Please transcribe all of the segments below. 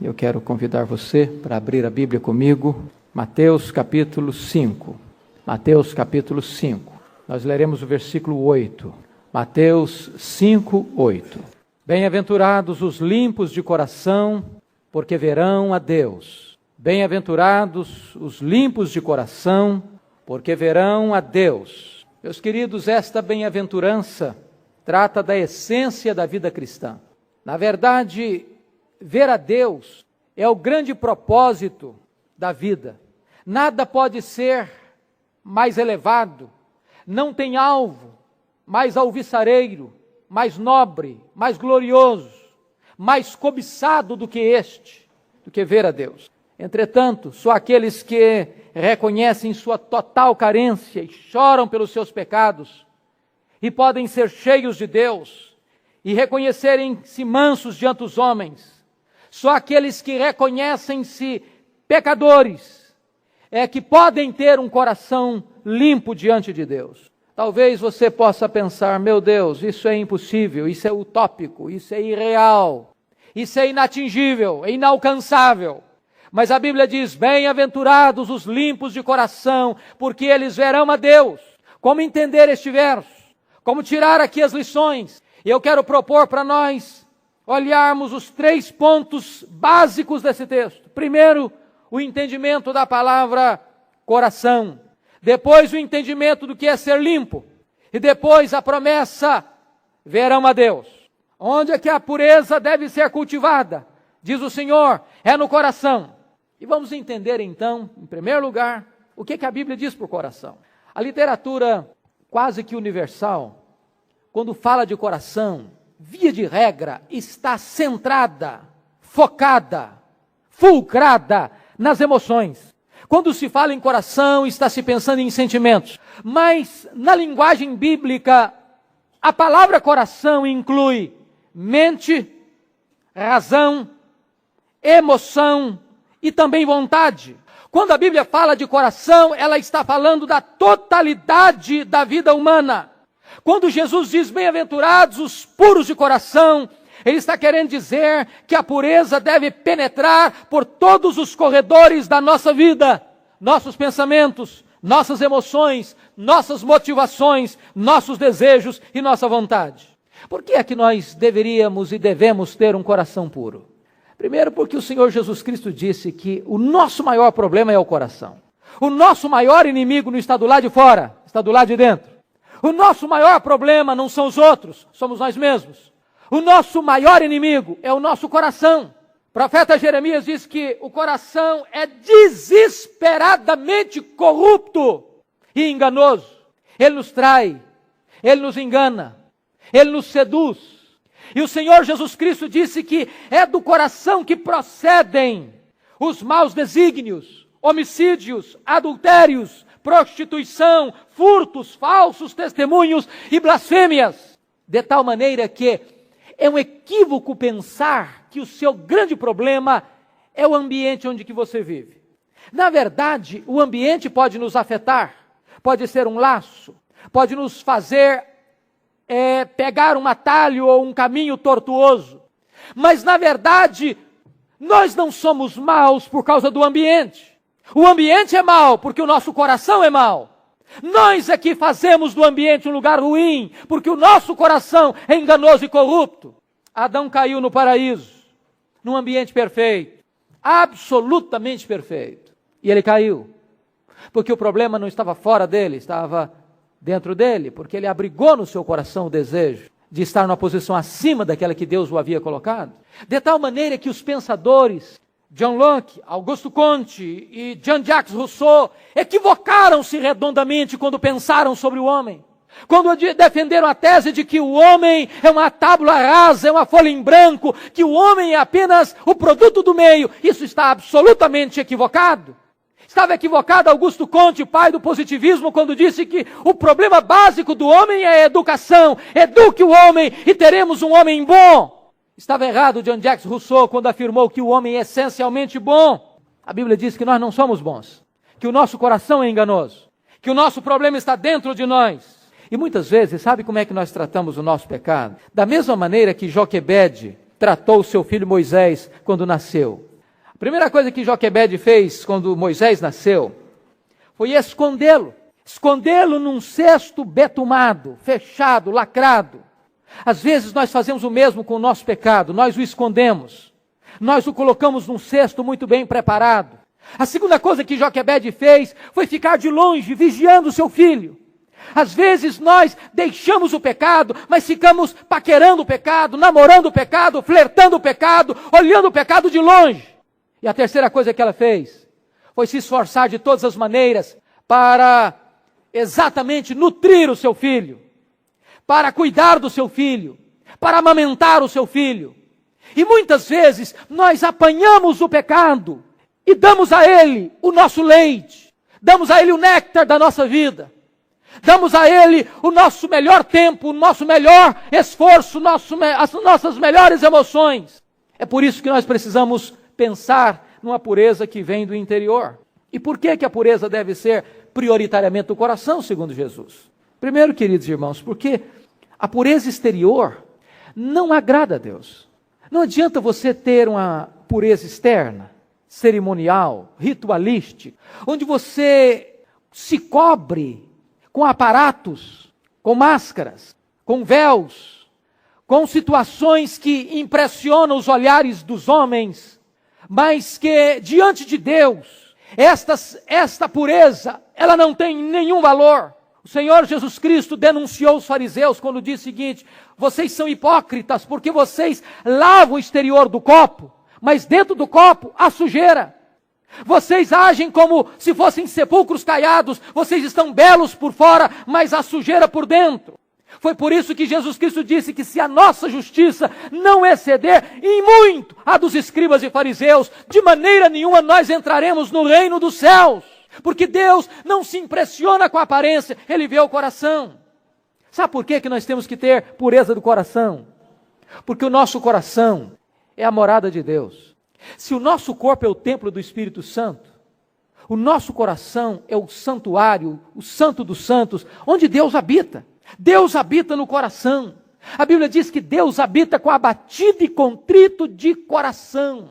Eu quero convidar você para abrir a Bíblia comigo, Mateus capítulo 5. Mateus capítulo 5. Nós leremos o versículo 8. Mateus 5, 8. Bem-aventurados os limpos de coração, porque verão a Deus. Bem-aventurados os limpos de coração, porque verão a Deus. Meus queridos, esta bem-aventurança trata da essência da vida cristã. Na verdade, ver a Deus é o grande propósito da vida. Nada pode ser mais elevado, não tem alvo mais alvissareiro, mais nobre, mais glorioso, mais cobiçado do que ver a Deus. Entretanto, só aqueles que reconhecem sua total carência e choram pelos seus pecados e podem ser cheios de Deus e reconhecerem-se mansos diante dos homens, só aqueles que reconhecem-se pecadores é que podem ter um coração limpo diante de Deus. Talvez você possa pensar, meu Deus, isso é impossível, isso é utópico, isso é irreal, isso é inatingível, é inalcançável. Mas a Bíblia diz, bem-aventurados os limpos de coração, porque eles verão a Deus. Como entender este verso? Como tirar aqui as lições? E eu quero propor para nós olharmos os 3 pontos básicos desse texto. Primeiro, o entendimento da palavra coração. Depois, o entendimento do que é ser limpo. E depois, a promessa, verão a Deus. Onde é que a pureza deve ser cultivada? Diz o Senhor, é no coração. E vamos entender então, em primeiro lugar, o que a Bíblia diz por coração. A literatura quase que universal, quando fala de coração, via de regra, está centrada, focada, fulcrada nas emoções. Quando se fala em coração, está se pensando em sentimentos. Mas, na linguagem bíblica, a palavra coração inclui mente, razão, emoção e também vontade. Quando a Bíblia fala de coração, ela está falando da totalidade da vida humana. Quando Jesus diz bem-aventurados os puros de coração, Ele está querendo dizer que a pureza deve penetrar por todos os corredores da nossa vida, nossos pensamentos, nossas emoções, nossas motivações, nossos desejos e nossa vontade. Por que é que nós deveríamos e devemos ter um coração puro? Primeiro, porque o Senhor Jesus Cristo disse que o nosso maior problema é o coração. O nosso maior inimigo não está do lado de fora, está do lado de dentro. O nosso maior problema não são os outros, somos nós mesmos. O nosso maior inimigo é o nosso coração. O profeta Jeremias diz que o coração é desesperadamente corrupto e enganoso. Ele nos trai, ele nos engana, ele nos seduz. E o Senhor Jesus Cristo disse que é do coração que procedem os maus desígnios, homicídios, adultérios, prostituição, furtos, falsos testemunhos e blasfêmias. De tal maneira que é um equívoco pensar que o seu grande problema é o ambiente onde que você vive. Na verdade, o ambiente pode nos afetar, pode ser um laço, pode nos fazer pegar um atalho ou um caminho tortuoso. Mas, na verdade, nós não somos maus por causa do ambiente. O ambiente é mau porque o nosso coração é mau. Nós é que fazemos do ambiente um lugar ruim porque o nosso coração é enganoso e corrupto. Adão caiu no paraíso, num ambiente perfeito, absolutamente perfeito. E ele caiu, porque o problema não estava fora dele, estava dentro dele, porque ele abrigou no seu coração o desejo de estar numa posição acima daquela que Deus o havia colocado. De tal maneira que os pensadores, John Locke, Augusto Comte e Jean-Jacques Rousseau, equivocaram-se redondamente quando pensaram sobre o homem. Quando defenderam a tese de que o homem é uma tábula rasa, é uma folha em branco, que o homem é apenas o produto do meio, isso está absolutamente equivocado. Estava equivocado Augusto Comte, pai do positivismo, quando disse que o problema básico do homem é a educação. Eduque o homem e teremos um homem bom. Estava errado Jean-Jacques Rousseau quando afirmou que o homem é essencialmente bom. A Bíblia diz que nós não somos bons, que o nosso coração é enganoso, que o nosso problema está dentro de nós. E muitas vezes, sabe como é que nós tratamos o nosso pecado? Da mesma maneira que Joquebede tratou o seu filho Moisés quando nasceu. Primeira coisa que Joquebede fez quando Moisés nasceu foi escondê-lo. Escondê-lo num cesto betumado, fechado, lacrado. Às vezes nós fazemos o mesmo com o nosso pecado, nós o escondemos. Nós o colocamos num cesto muito bem preparado. A segunda coisa que Joquebede fez foi ficar de longe, vigiando o seu filho. Às vezes nós deixamos o pecado, mas ficamos paquerando o pecado, namorando o pecado, flertando o pecado, olhando o pecado de longe. E a terceira coisa que ela fez foi se esforçar de todas as maneiras para exatamente nutrir o seu filho, para cuidar do seu filho, para amamentar o seu filho. E muitas vezes nós apanhamos o pecado e damos a ele o nosso leite, damos a ele o néctar da nossa vida, damos a ele o nosso melhor tempo, o nosso melhor esforço, as nossas melhores emoções. É por isso que nós precisamos pensar numa pureza que vem do interior. E por que a pureza deve ser prioritariamente do coração, segundo Jesus? Primeiro, queridos irmãos, porque a pureza exterior não agrada a Deus. Não adianta você ter uma pureza externa, cerimonial, ritualística, onde você se cobre com aparatos, com máscaras, com véus, com situações que impressionam os olhares dos homens, mas que diante de Deus, esta pureza, ela não tem nenhum valor. O Senhor Jesus Cristo denunciou os fariseus quando disse o seguinte: vocês são hipócritas porque vocês lavam o exterior do copo, mas dentro do copo há sujeira. Vocês agem como se fossem sepulcros caiados, vocês estão belos por fora, mas há sujeira por dentro. Foi por isso que Jesus Cristo disse que se a nossa justiça não exceder em muito a dos escribas e fariseus, de maneira nenhuma nós entraremos no reino dos céus. Porque Deus não se impressiona com a aparência, Ele vê o coração. Sabe por que nós temos que ter pureza do coração? Porque o nosso coração é a morada de Deus. Se o nosso corpo é o templo do Espírito Santo, o nosso coração é o santuário, o santo dos santos, onde Deus habita. Deus habita no coração. A Bíblia diz que Deus habita com abatido e contrito de coração.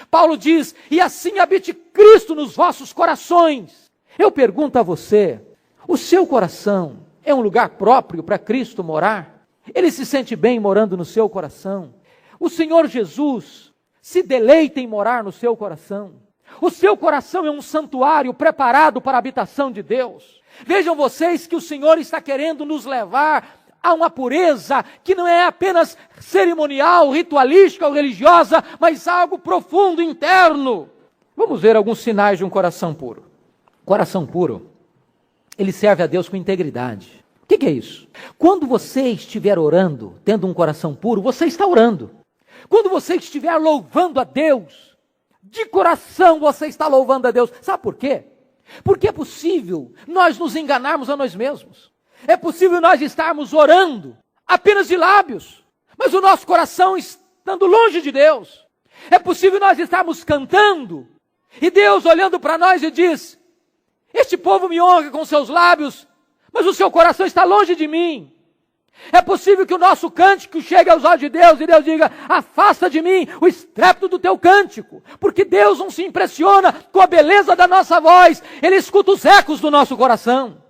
Paulo diz: e assim habite Cristo nos vossos corações. Eu pergunto a você, o seu coração é um lugar próprio para Cristo morar? Ele se sente bem morando no seu coração? O Senhor Jesus se deleita em morar no seu coração? O seu coração é um santuário preparado para a habitação de Deus? Vejam vocês que o Senhor está querendo nos levar a uma pureza que não é apenas cerimonial, ritualística ou religiosa, mas algo profundo, interno. Vamos ver alguns sinais de um coração puro. Coração puro, ele serve a Deus com integridade. O que é isso? Quando você estiver orando, tendo um coração puro, você está orando. Quando você estiver louvando a Deus, de coração você está louvando a Deus. Sabe por quê? Porque é possível nós nos enganarmos a nós mesmos. É possível nós estarmos orando apenas de lábios, mas o nosso coração estando longe de Deus. É possível nós estarmos cantando e Deus olhando para nós e diz: este povo me honra com seus lábios, mas o seu coração está longe de mim. É possível que o nosso cântico chegue aos olhos de Deus e Deus diga: afasta de mim o estrépito do teu cântico, porque Deus não se impressiona com a beleza da nossa voz, Ele escuta os ecos do nosso coração.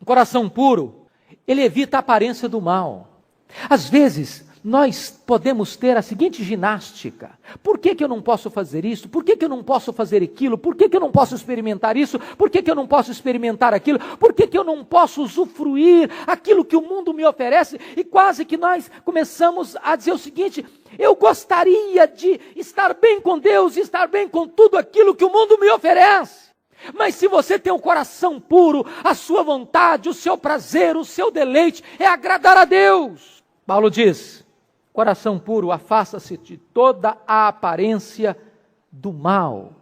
Um coração puro, ele evita a aparência do mal. Às vezes, nós podemos ter a seguinte ginástica: por que eu não posso fazer isso? Por que eu não posso fazer aquilo? Por que eu não posso experimentar isso? Por que eu não posso experimentar aquilo? Por que eu não posso usufruir aquilo que o mundo me oferece? E quase que nós começamos a dizer o seguinte: eu gostaria de estar bem com Deus, estar bem com tudo aquilo que o mundo me oferece. Mas se você tem um coração puro, a sua vontade, o seu prazer, o seu deleite é agradar a Deus. Paulo diz: coração puro, afasta-se de toda a aparência do mal.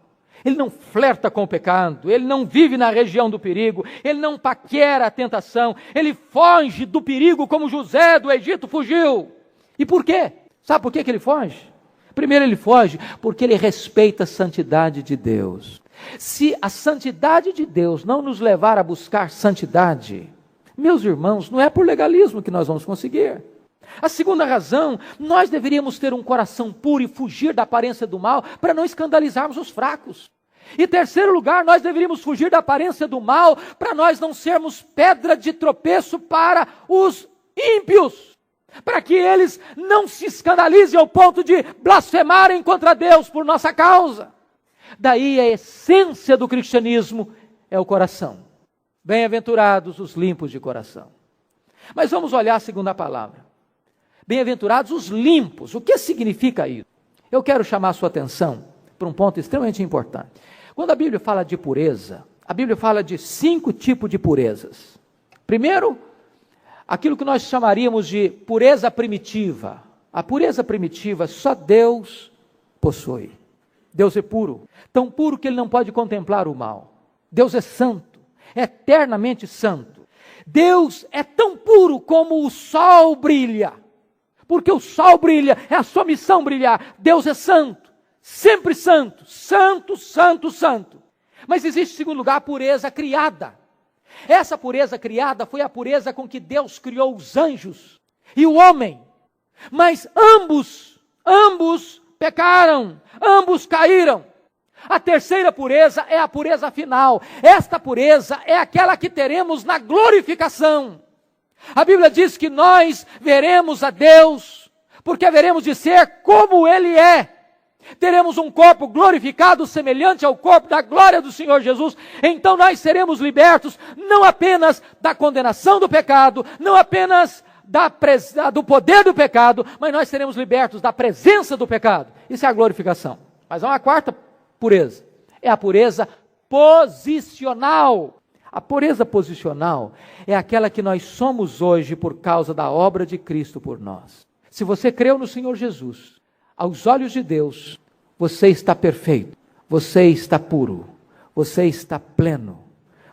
Ele não flerta com o pecado, ele não vive na região do perigo, ele não paquera a tentação, ele foge do perigo como José do Egito fugiu. E por quê? Sabe por que ele foge? Primeiro, ele foge porque ele respeita a santidade de Deus. Se a santidade de Deus não nos levar a buscar santidade, meus irmãos, não é por legalismo que nós vamos conseguir. A segunda razão, nós deveríamos ter um coração puro e fugir da aparência do mal para não escandalizarmos os fracos. E terceiro lugar, nós deveríamos fugir da aparência do mal para nós não sermos pedra de tropeço para os ímpios, para que eles não se escandalizem ao ponto de blasfemarem contra Deus por nossa causa. Daí a essência do cristianismo é o coração. Bem-aventurados os limpos de coração. Mas vamos olhar a segunda palavra. Bem-aventurados os limpos. O que significa isso? Eu quero chamar a sua atenção para um ponto extremamente importante. Quando a Bíblia fala de pureza, a Bíblia fala de 5 tipos de purezas. Primeiro, aquilo que nós chamaríamos de pureza primitiva. A pureza primitiva só Deus possui. Deus é puro, tão puro que Ele não pode contemplar o mal. Deus é santo, eternamente santo. Deus é tão puro como o sol brilha. Porque o sol brilha, é a sua missão brilhar. Deus é santo, sempre santo, santo, santo, santo. Mas existe, em segundo lugar, a pureza criada. Essa pureza criada foi a pureza com que Deus criou os anjos e o homem. Mas ambos pecaram, ambos caíram. A terceira pureza é a pureza final. Esta pureza é aquela que teremos na glorificação. A Bíblia diz que nós veremos a Deus, porque haveremos de ser como Ele é. Teremos um corpo glorificado, semelhante ao corpo da glória do Senhor Jesus. Então nós seremos libertos, não apenas da condenação do pecado, não apenas do poder do pecado, mas nós seremos libertos da presença do pecado. Isso é a glorificação. Mas há uma quarta pureza, é a pureza posicional. A pureza posicional é aquela que nós somos hoje por causa da obra de Cristo por nós. Se você creu no Senhor Jesus, aos olhos de Deus, você está perfeito, você está puro, você está pleno,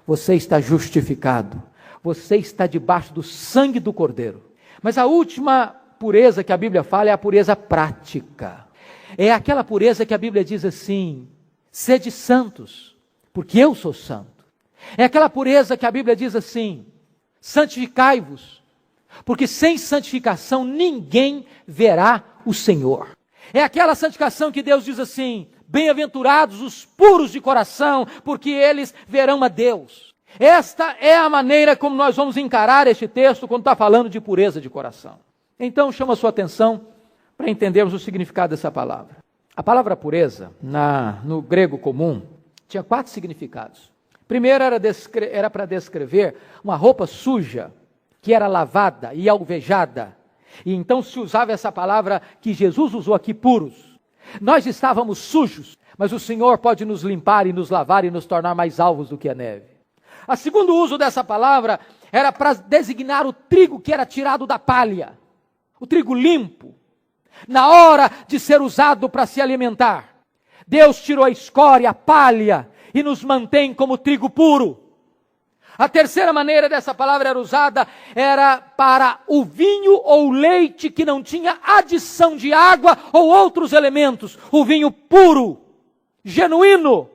você está justificado, você está debaixo do sangue do Cordeiro. Mas a última pureza que a Bíblia fala é a pureza prática. É aquela pureza que a Bíblia diz assim: sede santos, porque eu sou santo. É aquela pureza que a Bíblia diz assim: santificai-vos, porque sem santificação ninguém verá o Senhor. É aquela santificação que Deus diz assim: bem-aventurados os puros de coração, porque eles verão a Deus. Esta é a maneira como nós vamos encarar este texto quando está falando de pureza de coração. Então chama a sua atenção para entendermos o significado dessa palavra. A palavra pureza, no grego comum, tinha 4 significados. Primeiro era para descrever uma roupa suja, que era lavada e alvejada. E então se usava essa palavra que Jesus usou aqui, puros. Nós estávamos sujos, mas o Senhor pode nos limpar e nos lavar e nos tornar mais alvos do que a neve. O segundo uso dessa palavra era para designar o trigo que era tirado da palha. O trigo limpo, na hora de ser usado para se alimentar. Deus tirou a escória, a palha, e nos mantém como trigo puro. A terceira maneira dessa palavra era usada, era para o vinho ou leite que não tinha adição de água ou outros elementos. O vinho puro, genuíno.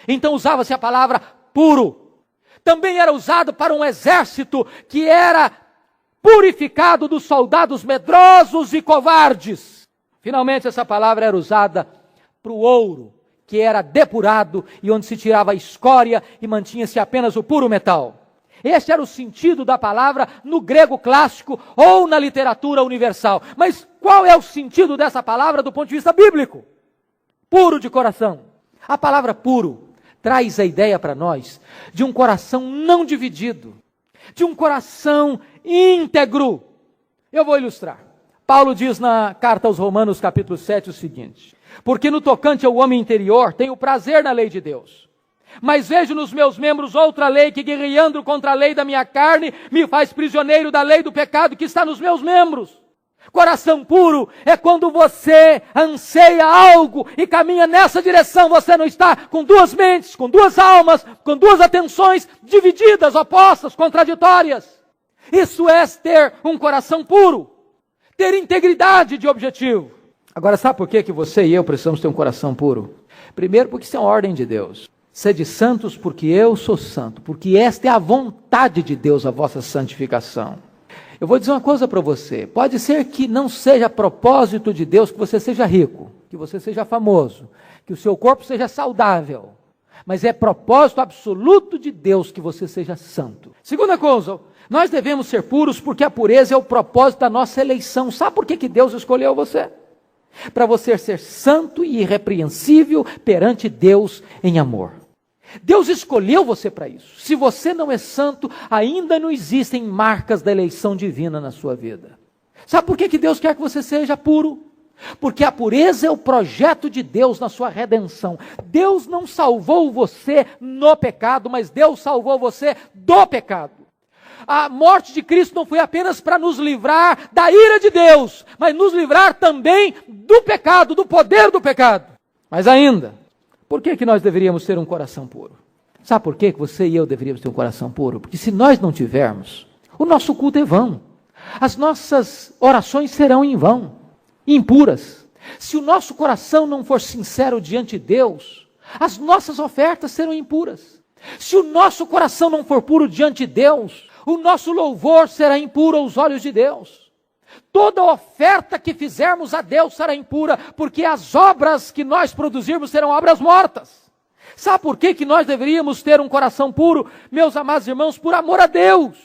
Então usava-se a palavra puro. Também era usado para um exército que era purificado dos soldados medrosos e covardes. Finalmente essa palavra era usada para o ouro, que era depurado e onde se tirava a escória e mantinha-se apenas o puro metal. Este era o sentido da palavra no grego clássico ou na literatura universal. Mas qual é o sentido dessa palavra do ponto de vista bíblico? Puro de coração. A palavra puro traz a ideia para nós de um coração não dividido, de um coração íntegro. Eu vou ilustrar. Paulo diz na carta aos Romanos, capítulo 7, o seguinte: porque no tocante ao homem interior, tenho prazer na lei de Deus. Mas vejo nos meus membros outra lei que, guerreando contra a lei da minha carne, me faz prisioneiro da lei do pecado que está nos meus membros. Coração puro é quando você anseia algo e caminha nessa direção. Você não está com duas mentes, com duas almas, com duas atenções divididas, opostas, contraditórias. Isso é ter um coração puro, ter integridade de objetivo. Agora, sabe por que você e eu precisamos ter um coração puro? Primeiro, porque isso é uma ordem de Deus. Sede santos porque eu sou santo, porque esta é a vontade de Deus, a vossa santificação. Eu vou dizer uma coisa para você, pode ser que não seja propósito de Deus que você seja rico, que você seja famoso, que o seu corpo seja saudável, mas é propósito absoluto de Deus que você seja santo. Segunda coisa, nós devemos ser puros porque a pureza é o propósito da nossa eleição. Sabe por que Deus escolheu você? Para você ser santo e irrepreensível perante Deus em amor. Deus escolheu você para isso. Se você não é santo, ainda não existem marcas da eleição divina na sua vida. Sabe por que Deus quer que você seja puro? Porque a pureza é o projeto de Deus na sua redenção. Deus não salvou você no pecado, mas Deus salvou você do pecado. A morte de Cristo não foi apenas para nos livrar da ira de Deus, mas nos livrar também do pecado, do poder do pecado. Mas ainda, por que nós deveríamos ter um coração puro? Sabe por que você e eu deveríamos ter um coração puro? Porque se nós não tivermos, o nosso culto é vão. As nossas orações serão em vão, impuras. Se o nosso coração não for sincero diante de Deus, as nossas ofertas serão impuras. Se o nosso coração não for puro diante de Deus, o nosso louvor será impuro aos olhos de Deus. Toda oferta que fizermos a Deus será impura, porque as obras que nós produzirmos serão obras mortas. Sabe por que nós deveríamos ter um coração puro, meus amados irmãos? Por amor a Deus.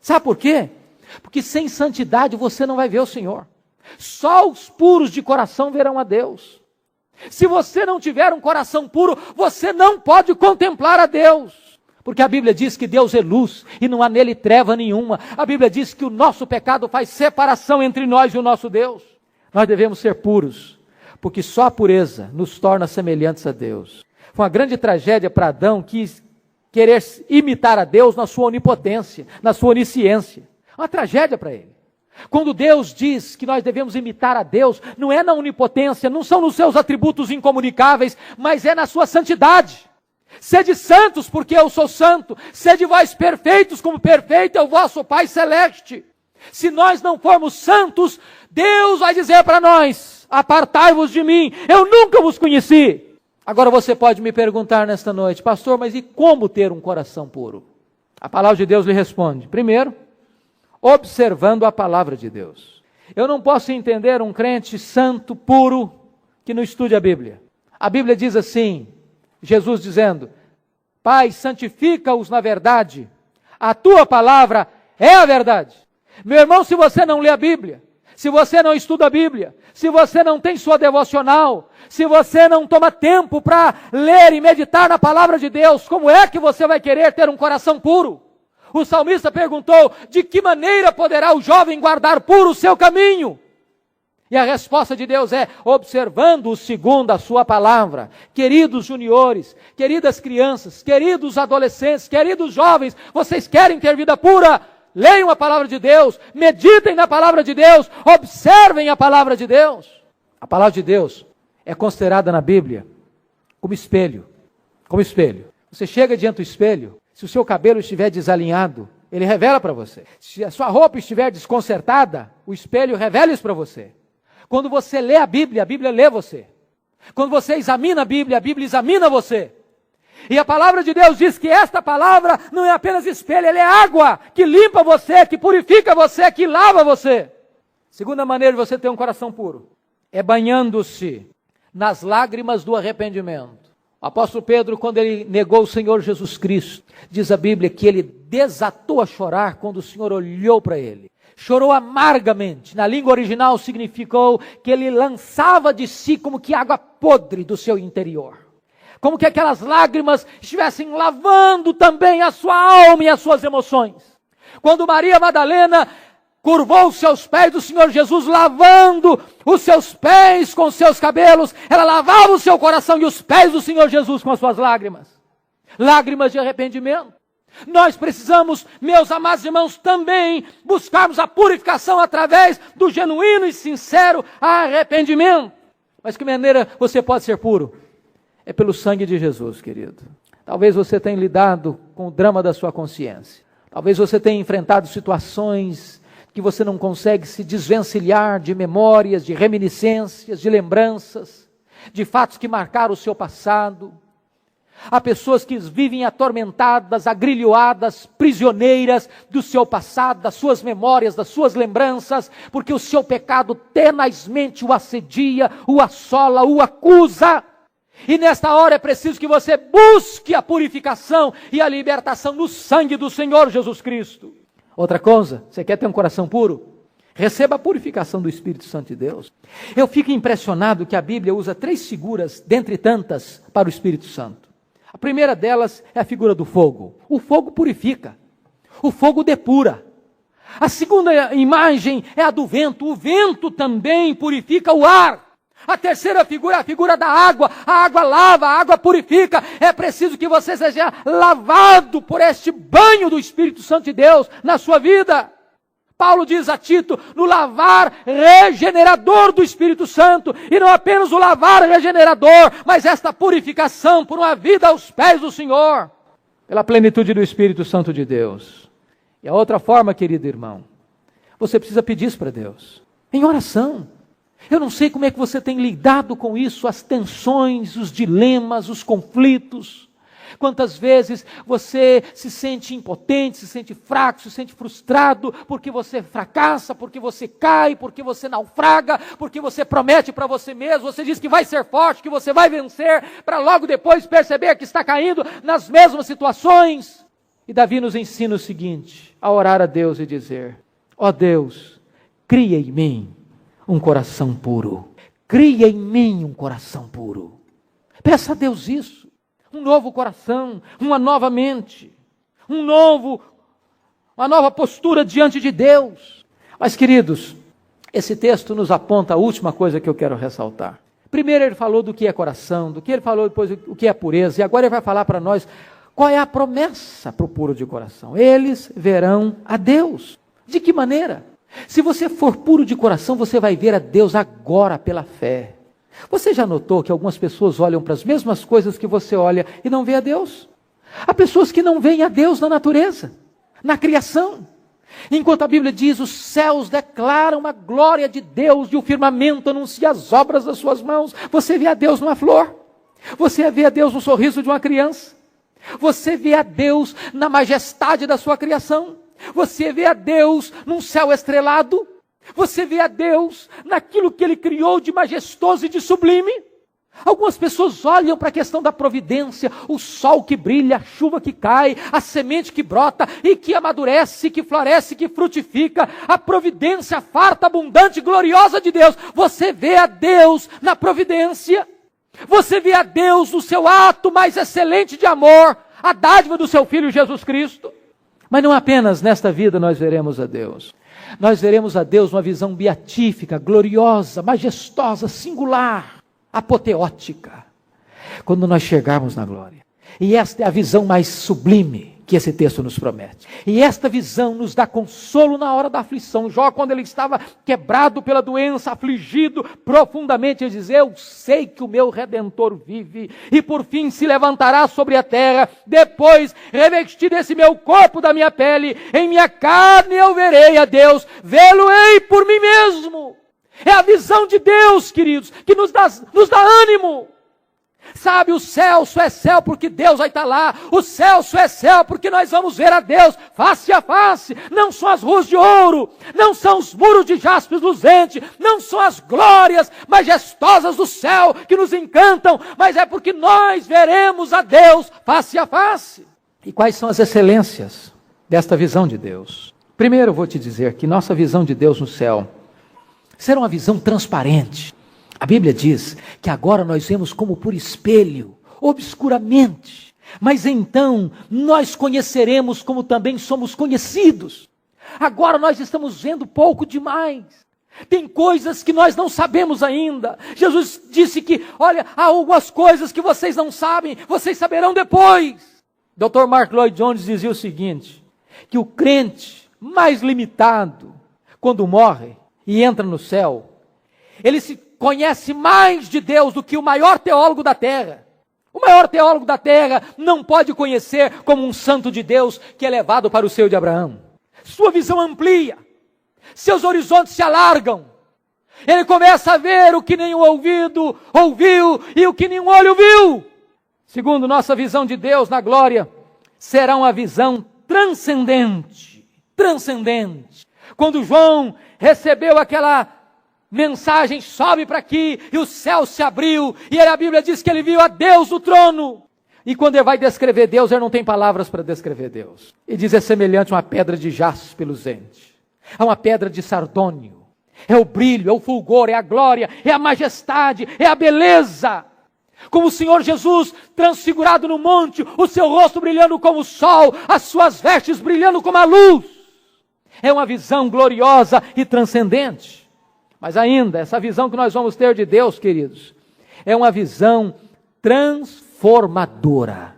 Sabe por quê? Porque sem santidade você não vai ver o Senhor. Só os puros de coração verão a Deus. Se você não tiver um coração puro, você não pode contemplar a Deus. Porque a Bíblia diz que Deus é luz e não há nele treva nenhuma. A Bíblia diz que o nosso pecado faz separação entre nós e o nosso Deus. Nós devemos ser puros, porque só a pureza nos torna semelhantes a Deus. Foi uma grande tragédia para Adão querer imitar a Deus na sua onipotência, na sua onisciência. Uma tragédia para ele. Quando Deus diz que nós devemos imitar a Deus, não é na onipotência, não são nos seus atributos incomunicáveis, mas é na sua santidade. Sede santos, porque eu sou santo. Sede vós perfeitos, como perfeito é o vosso Pai Celeste. Se nós não formos santos, Deus vai dizer para nós: apartai-vos de mim, eu nunca vos conheci. Agora você pode me perguntar nesta noite: pastor, mas e como ter um coração puro? A palavra de Deus lhe responde: primeiro, observando a palavra de Deus. Eu não posso entender um crente santo, puro, que não estude a Bíblia. A Bíblia diz assim, Jesus dizendo: Pai, santifica-os na verdade, a tua palavra é a verdade. Meu irmão, se você não lê a Bíblia, se você não estuda a Bíblia, se você não tem sua devocional, se você não toma tempo para ler e meditar na palavra de Deus, como é que você vai querer ter um coração puro? O salmista perguntou: de que maneira poderá o jovem guardar puro o seu caminho? E a resposta de Deus é: observando-o segundo a sua palavra. Queridos juniores, queridas crianças, queridos adolescentes, queridos jovens, vocês querem ter vida pura? Leiam a palavra de Deus, meditem na palavra de Deus, observem a palavra de Deus. A palavra de Deus é considerada na Bíblia como espelho. Como espelho. Você chega diante do espelho, se o seu cabelo estiver desalinhado, ele revela para você. Se a sua roupa estiver desconcertada, o espelho revela isso para você. Quando você lê a Bíblia lê você. Quando você examina a Bíblia examina você. E a palavra de Deus diz que esta palavra não é apenas espelho, ela é água que limpa você, que purifica você, que lava você. Segunda maneira de você ter um coração puro é banhando-se nas lágrimas do arrependimento. O apóstolo Pedro, quando ele negou o Senhor Jesus Cristo, diz a Bíblia que ele desatou a chorar quando o Senhor olhou para ele. Chorou amargamente. Na língua original significou que ele lançava de si como que água podre do seu interior. Como que aquelas lágrimas estivessem lavando também a sua alma e as suas emoções. Quando Maria Madalena curvou os seus pés do Senhor Jesus, lavando os seus pés com os seus cabelos, ela lavava o seu coração e os pés do Senhor Jesus com as suas lágrimas. Lágrimas de arrependimento. Nós precisamos, meus amados irmãos, também buscarmos a purificação através do genuíno e sincero arrependimento. Mas que maneira você pode ser puro? É pelo sangue de Jesus, querido. Talvez você tenha lidado com o drama da sua consciência. Talvez você tenha enfrentado situações que você não consegue se desvencilhar de memórias, de reminiscências, de lembranças, de fatos que marcaram o seu passado. Há pessoas que vivem atormentadas, agrilhoadas, prisioneiras do seu passado, das suas memórias, das suas lembranças, porque o seu pecado tenazmente o assedia, o assola, o acusa. E nesta hora é preciso que você busque a purificação e a libertação no sangue do Senhor Jesus Cristo. Outra coisa, você quer ter um coração puro? Receba a purificação do Espírito Santo de Deus. Eu fico impressionado que a Bíblia usa 3 figuras, dentre tantas, para o Espírito Santo. A primeira delas é a figura do fogo. O fogo purifica. O fogo depura. A segunda imagem é a do vento. O vento também purifica o ar. A terceira figura é a figura da água. A água lava, a água purifica. É preciso que você seja lavado por este banho do Espírito Santo de Deus na sua vida. Paulo diz a Tito, no lavar regenerador do Espírito Santo, e não apenas o lavar regenerador, mas esta purificação por uma vida aos pés do Senhor, pela plenitude do Espírito Santo de Deus. E a outra forma, querido irmão, você precisa pedir isso para Deus, em oração. Eu não sei como é que você tem lidado com isso, as tensões, os dilemas, os conflitos. Quantas vezes você se sente impotente, se sente fraco, se sente frustrado, porque você fracassa, porque você cai, porque você naufraga, porque você promete para você mesmo, você diz que vai ser forte, que você vai vencer, para logo depois perceber que está caindo nas mesmas situações. E Davi nos ensina o seguinte, a orar a Deus e dizer, ó Deus, cria em mim um coração puro, cria em mim um coração puro. Peça a Deus isso. Um novo coração, uma nova mente, uma nova postura diante de Deus. Mas, queridos, esse texto nos aponta a última coisa que eu quero ressaltar. Primeiro ele falou do que é coração, do que ele falou depois o que é pureza, e agora ele vai falar para nós qual é a promessa para o puro de coração. Eles verão a Deus. De que maneira? Se você for puro de coração, você vai ver a Deus agora pela fé. Você já notou que algumas pessoas olham para as mesmas coisas que você olha e não vê a Deus? Há pessoas que não veem a Deus na natureza, na criação. Enquanto a Bíblia diz, os céus declaram a glória de Deus e o firmamento anuncia as obras das suas mãos. Você vê a Deus numa flor. Você vê a Deus no sorriso de uma criança. Você vê a Deus na majestade da sua criação. Você vê a Deus num céu estrelado. Você vê a Deus naquilo que Ele criou de majestoso e de sublime. Algumas pessoas olham para a questão da providência, o sol que brilha, a chuva que cai, a semente que brota e que amadurece, que floresce, que frutifica, a providência farta, abundante, gloriosa de Deus. Você vê a Deus na providência, você vê a Deus no seu ato mais excelente de amor, a dádiva do seu Filho Jesus Cristo. Mas não apenas nesta vida nós veremos a Deus. Nós veremos a Deus numa visão beatífica, gloriosa, majestosa, singular, apoteótica, quando nós chegarmos na glória. E esta é a visão mais sublime que esse texto nos promete. E esta visão nos dá consolo na hora da aflição. Jó, quando ele estava quebrado pela doença, afligido profundamente, ele diz, eu sei que o meu Redentor vive, e por fim se levantará sobre a terra, depois revestir esse meu corpo da minha pele, em minha carne eu verei a Deus, vê-lo-ei por mim mesmo. É a visão de Deus, queridos, que nos dá ânimo. Sabe, o céu só é céu porque Deus vai estar lá. O céu só é céu porque nós vamos ver a Deus face a face. Não são as ruas de ouro, não são os muros de jaspe luzente, não são as glórias majestosas do céu que nos encantam, mas é porque nós veremos a Deus face a face. E quais são as excelências desta visão de Deus? Primeiro eu vou te dizer que nossa visão de Deus no céu será uma visão transparente. A Bíblia diz que agora nós vemos como por espelho, obscuramente, mas então nós conheceremos como também somos conhecidos. Agora nós estamos vendo pouco demais. Tem coisas que nós não sabemos ainda. Jesus disse que, olha, há algumas coisas que vocês não sabem, vocês saberão depois. Dr. Mark Lloyd Jones dizia o seguinte, que o crente mais limitado, quando morre e entra no céu, ele se conhece mais de Deus do que o maior teólogo da terra. O maior teólogo da terra não pode conhecer como um santo de Deus que é levado para o seio de Abraão. Sua visão amplia, seus horizontes se alargam. Ele começa a ver o que nenhum ouvido ouviu e o que nenhum olho viu. Segundo, nossa visão de Deus na glória será uma visão transcendente. Transcendente. Quando João recebeu aquela mensagem, sobe para aqui, e o céu se abriu, e a Bíblia diz que ele viu a Deus no trono. E quando ele vai descrever Deus, ele não tem palavras para descrever Deus. Ele diz, é semelhante a uma pedra de jaspe luzente, a uma pedra de sardônio. É o brilho, é o fulgor, é a glória, é a majestade, é a beleza. Como o Senhor Jesus, transfigurado no monte, o seu rosto brilhando como o sol, as suas vestes brilhando como a luz. É uma visão gloriosa e transcendente. Mas ainda, essa visão que nós vamos ter de Deus, queridos, é uma visão transformadora.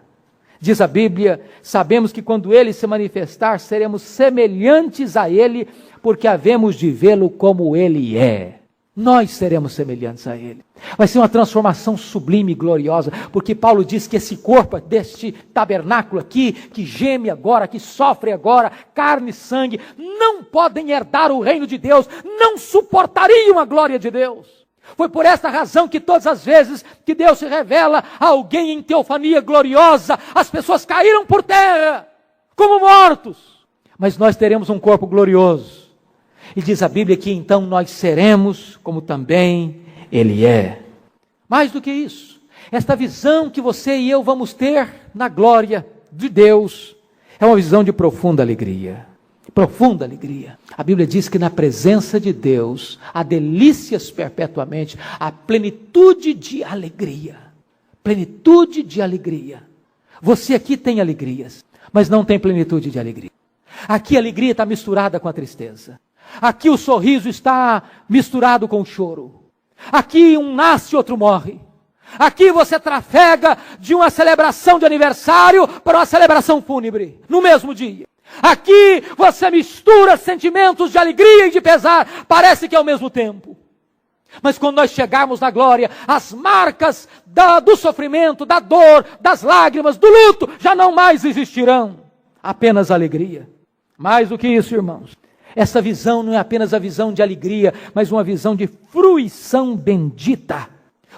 Diz a Bíblia, sabemos que quando Ele se manifestar, seremos semelhantes a Ele, porque havemos de vê-lo como Ele é. Nós seremos semelhantes a Ele. Vai ser uma transformação sublime e gloriosa, porque Paulo diz que esse corpo deste tabernáculo aqui, que geme agora, que sofre agora, carne e sangue, não podem herdar o reino de Deus, não suportariam a glória de Deus. Foi por esta razão que todas as vezes que Deus se revela a alguém em teofania gloriosa, as pessoas caíram por terra, como mortos. Mas nós teremos um corpo glorioso. E diz a Bíblia que então nós seremos como também Ele é. Mais do que isso, esta visão que você e eu vamos ter na glória de Deus, é uma visão de profunda alegria. Profunda alegria. A Bíblia diz que na presença de Deus há delícias perpetuamente, há plenitude de alegria. Plenitude de alegria. Você aqui tem alegrias, mas não tem plenitude de alegria. Aqui a alegria está misturada com a tristeza. Aqui o sorriso está misturado com o choro. Aqui um nasce e outro morre. Aqui você trafega de uma celebração de aniversário para uma celebração fúnebre, no mesmo dia. Aqui você mistura sentimentos de alegria e de pesar, parece que é ao mesmo tempo. Mas quando nós chegarmos na glória, as marcas do sofrimento, da dor, das lágrimas, do luto, já não mais existirão. Apenas alegria. Mais do que isso, irmãos. Essa visão não é apenas a visão de alegria, mas uma visão de fruição bendita.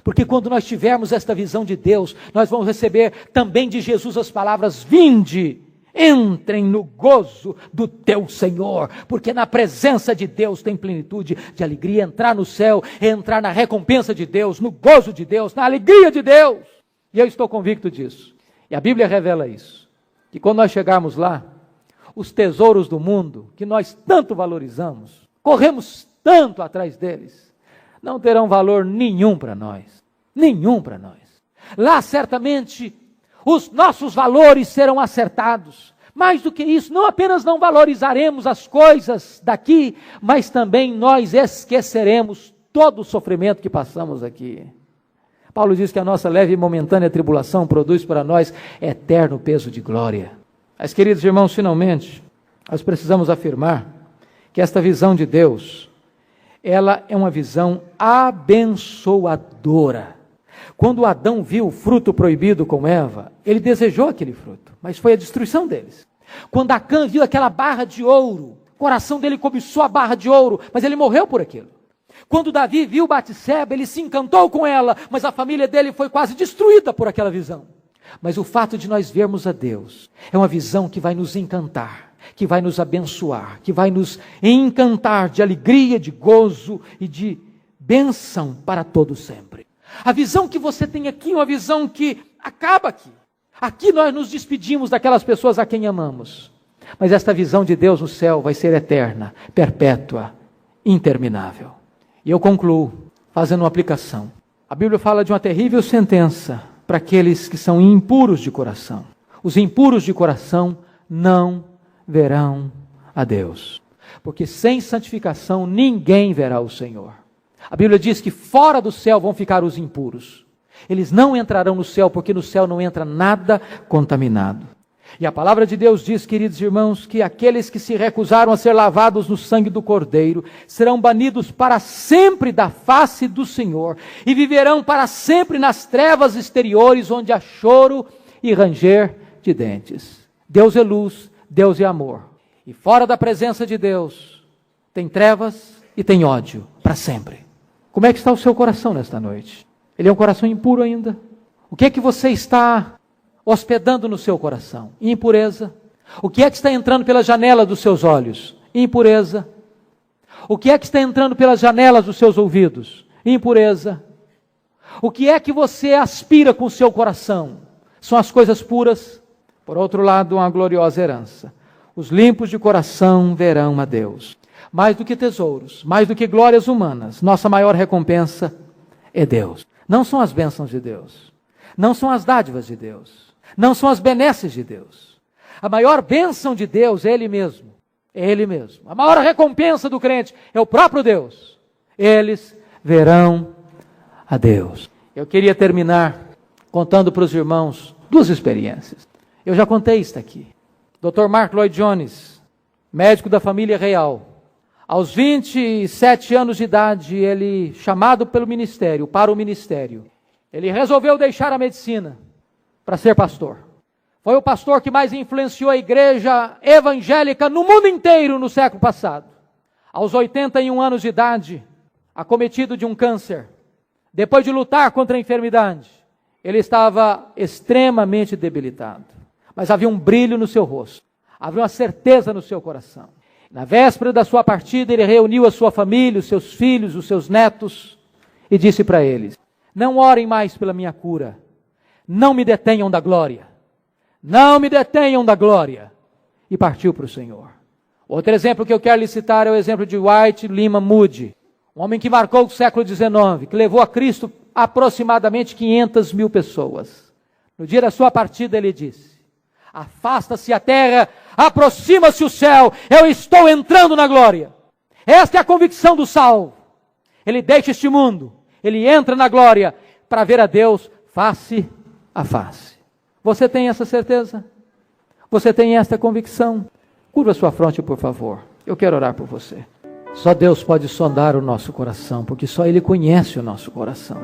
Porque quando nós tivermos esta visão de Deus, nós vamos receber também de Jesus as palavras: vinde, entrem no gozo do teu Senhor. Porque na presença de Deus tem plenitude de alegria. Entrar no céu é entrar na recompensa de Deus, no gozo de Deus, na alegria de Deus. E eu estou convicto disso. E a Bíblia revela isso. Que quando nós chegarmos lá, os tesouros do mundo, que nós tanto valorizamos, corremos tanto atrás deles, não terão valor nenhum para nós. Nenhum para nós. Lá certamente os nossos valores serão acertados. Mais do que isso, não apenas não valorizaremos as coisas daqui, mas também nós esqueceremos todo o sofrimento que passamos aqui. Paulo diz que a nossa leve e momentânea tribulação produz para nós eterno peso de glória. Mas, queridos irmãos, finalmente, nós precisamos afirmar que esta visão de Deus, ela é uma visão abençoadora. Quando Adão viu o fruto proibido com Eva, ele desejou aquele fruto, mas foi a destruição deles. Quando Acã viu aquela barra de ouro, o coração dele cobiçou a barra de ouro, mas ele morreu por aquilo. Quando Davi viu Batseba, ele se encantou com ela, mas a família dele foi quase destruída por aquela visão. Mas o fato de nós vermos a Deus é uma visão que vai nos encantar, que vai nos abençoar, que vai nos encantar de alegria, de gozo e de bênção para todo sempre. A visão que você tem aqui é uma visão que acaba aqui. Aqui nós nos despedimos daquelas pessoas a quem amamos. Mas esta visão de Deus no céu vai ser eterna, perpétua, interminável. E eu concluo fazendo uma aplicação. A Bíblia fala de uma terrível sentença para aqueles que são impuros de coração. Os impuros de coração não verão a Deus. Porque sem santificação ninguém verá o Senhor. A Bíblia diz que fora do céu vão ficar os impuros. Eles não entrarão no céu, porque no céu não entra nada contaminado. E a palavra de Deus diz, queridos irmãos, que aqueles que se recusaram a ser lavados no sangue do Cordeiro serão banidos para sempre da face do Senhor e viverão para sempre nas trevas exteriores, onde há choro e ranger de dentes. Deus é luz, Deus é amor. E fora da presença de Deus tem trevas e tem ódio para sempre. Como é que está o seu coração nesta noite? Ele é um coração impuro ainda? O que é que você está hospedando no seu coração? Impureza. O que é que está entrando pela janela dos seus olhos? Impureza. O que é que está entrando pelas janelas dos seus ouvidos? Impureza. O que é que você aspira com o seu coração? São as coisas puras. Por outro lado, uma gloriosa herança. Os limpos de coração verão a Deus. Mais do que tesouros, mais do que glórias humanas, nossa maior recompensa é Deus. Não são as bênçãos de Deus. Não são as dádivas de Deus. Não são as benesses de Deus. A maior bênção de Deus é Ele mesmo. É Ele mesmo. A maior recompensa do crente é o próprio Deus. Eles verão a Deus. Eu queria terminar contando para os irmãos duas experiências. Eu já contei isso aqui. Dr. Mark Lloyd Jones, médico da família real. Aos 27 anos de idade, ele, chamado pelo ministério, para o ministério, ele resolveu deixar a medicina para ser pastor. Foi o pastor que mais influenciou a igreja evangélica no mundo inteiro no século passado. Aos 81 anos de idade, acometido de um câncer, depois de lutar contra a enfermidade, ele estava extremamente debilitado. Mas havia um brilho no seu rosto, havia uma certeza no seu coração. Na véspera da sua partida, ele reuniu a sua família, os seus filhos, os seus netos, e disse para eles: não orem mais pela minha cura, não me detenham da glória, não me detenham da glória. E partiu para o Senhor. Outro exemplo que eu quero lhe citar é o exemplo de Dwight Lyman Moody, um homem que marcou o século XIX, que levou a Cristo aproximadamente 500 mil pessoas. No dia da sua partida ele disse: afasta-se a terra, aproxima-se o céu, eu estou entrando na glória. Esta é a convicção do salvo. Ele deixa este mundo, ele entra na glória para ver a Deus face a face. Você tem essa certeza? Você tem esta convicção? Curva sua fronte, por favor. Eu quero orar por você. Só Deus pode sondar o nosso coração, porque só Ele conhece o nosso coração.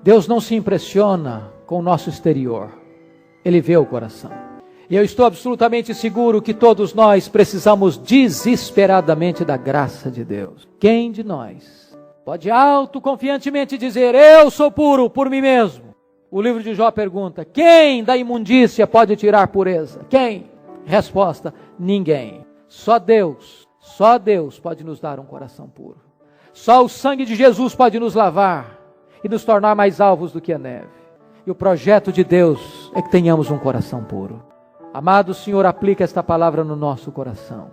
Deus não se impressiona com o nosso exterior. Ele vê o coração. E eu estou absolutamente seguro que todos nós precisamos desesperadamente da graça de Deus. Quem de nós pode autoconfiantemente dizer: eu sou puro por mim mesmo? O livro de Jó pergunta: quem da imundícia pode tirar pureza? Quem? Resposta: ninguém. Só Deus pode nos dar um coração puro. Só o sangue de Jesus pode nos lavar e nos tornar mais alvos do que a neve. E o projeto de Deus é que tenhamos um coração puro. Amado Senhor, aplica esta palavra no nosso coração.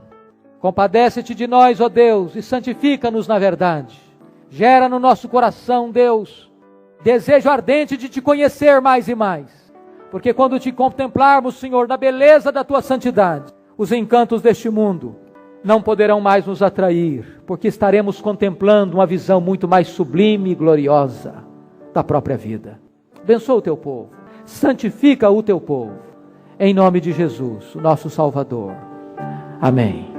Compadece-te de nós, ó Deus, e santifica-nos na verdade. Gera no nosso coração, Deus, desejo ardente de te conhecer mais e mais. Porque quando te contemplarmos, Senhor, na beleza da tua santidade, os encantos deste mundo não poderão mais nos atrair, porque estaremos contemplando uma visão muito mais sublime e gloriosa da própria vida. Abençoa o teu povo, santifica o teu povo, em nome de Jesus, o nosso Salvador. Amém.